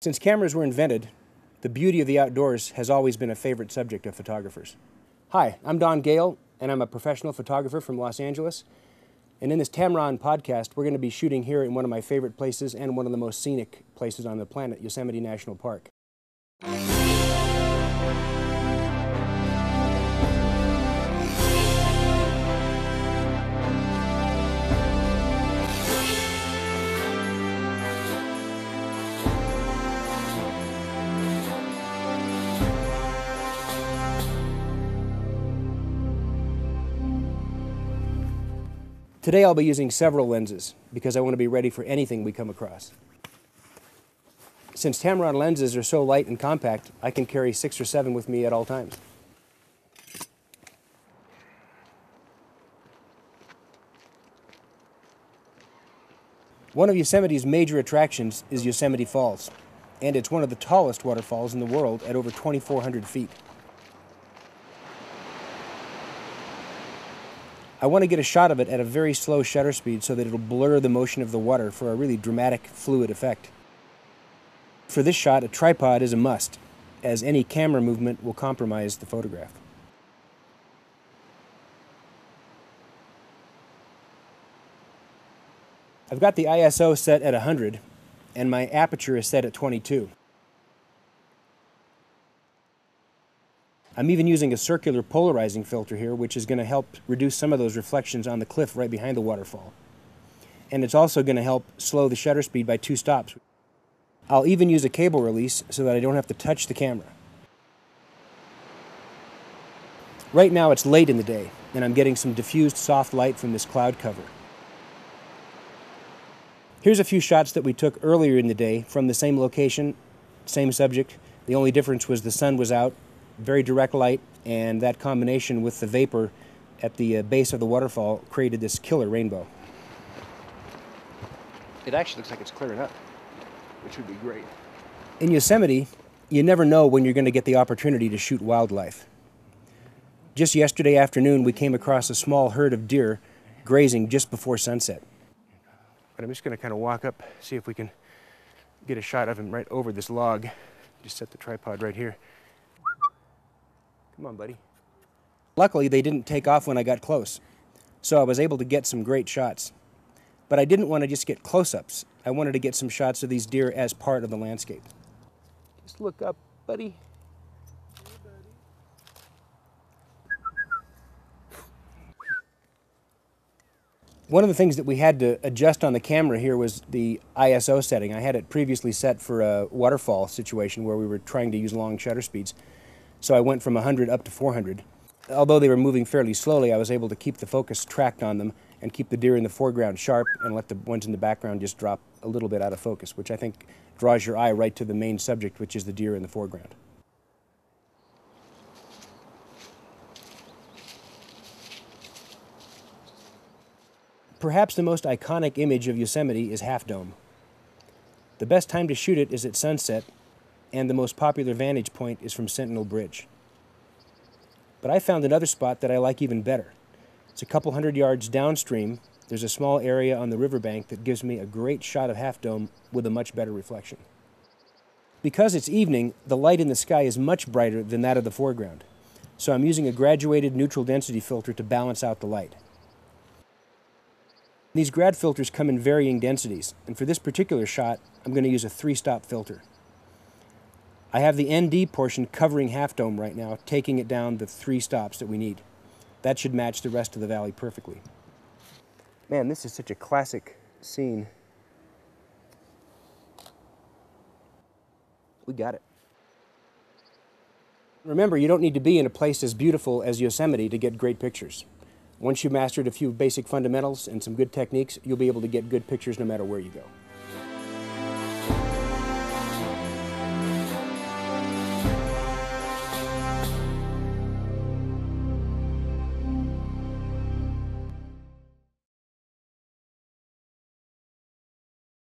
Since cameras were invented, the beauty of the outdoors has always been a favorite subject of photographers. Hi, I'm Gale, and I'm a professional photographer from Los Angeles. And in this Tamron podcast, we're going to be shooting here in one of my favorite places and one of the most scenic places on the planet, Yosemite National Park. Today I'll be using several lenses because I want to be ready for anything we come across. Since Tamron lenses are so light and compact, I can carry 6 or 7 with me at all times. One of Yosemite's major attractions is Yosemite Falls, and it's one of the tallest waterfalls in the world at over 2,400 feet. I want to get a shot of it at a very slow shutter speed so that it'll blur the motion of the water for a really dramatic, fluid effect. For this shot, a tripod is a must, as any camera movement will compromise the photograph. I've got the ISO set at 100, and my aperture is set at 22. I'm even using a circular polarizing filter here, which is going to help reduce some of those reflections on the cliff right behind the waterfall. And it's also going to help slow the shutter speed by 2 stops. I'll even use a cable release so that I don't have to touch the camera. Right now it's late in the day, and I'm getting some diffused soft light from this cloud cover. Here's a few shots that we took earlier in the day from the same location, same subject. The only difference was the sun was out, very direct light, and that combination with the vapor at the base of the waterfall created this killer rainbow. It actually looks like it's clearing up, which would be great. In Yosemite, you never know when you're going to get the opportunity to shoot wildlife. Just yesterday afternoon, we came across a small herd of deer grazing just before sunset. But I'm just going to kind of walk up, see if we can get a shot of him right over this log. Just set the tripod right here. Come on, buddy. Luckily, they didn't take off when I got close, so I was able to get some great shots. But I didn't want to just get close-ups. I wanted to get some shots of these deer as part of the landscape. Just look up, buddy. Hey, buddy. One of the things that we had to adjust on the camera here was the ISO setting. I had it previously set for a waterfall situation where we were trying to use long shutter speeds. So I went from 100 up to 400. Although they were moving fairly slowly, I was able to keep the focus tracked on them and keep the deer in the foreground sharp and let the ones in the background just drop a little bit out of focus, which I think draws your eye right to the main subject, which is the deer in the foreground. Perhaps the most iconic image of Yosemite is Half Dome. The best time to shoot it is at sunset, and the most popular vantage point is from Sentinel Bridge. But I found another spot that I like even better. It's a couple hundred yards downstream. There's a small area on the riverbank that gives me a great shot of Half Dome with a much better reflection. Because it's evening, the light in the sky is much brighter than that of the foreground, so I'm using a graduated neutral density filter to balance out the light. These grad filters come in varying densities, and for this particular shot, I'm going to use a 3-stop filter. I have the ND portion covering Half Dome right now, taking it down the 3 stops that we need. That should match the rest of the valley perfectly. Man, this is such a classic scene. We got it. Remember, you don't need to be in a place as beautiful as Yosemite to get great pictures. Once you've mastered a few basic fundamentals and some good techniques, you'll be able to get good pictures no matter where you go.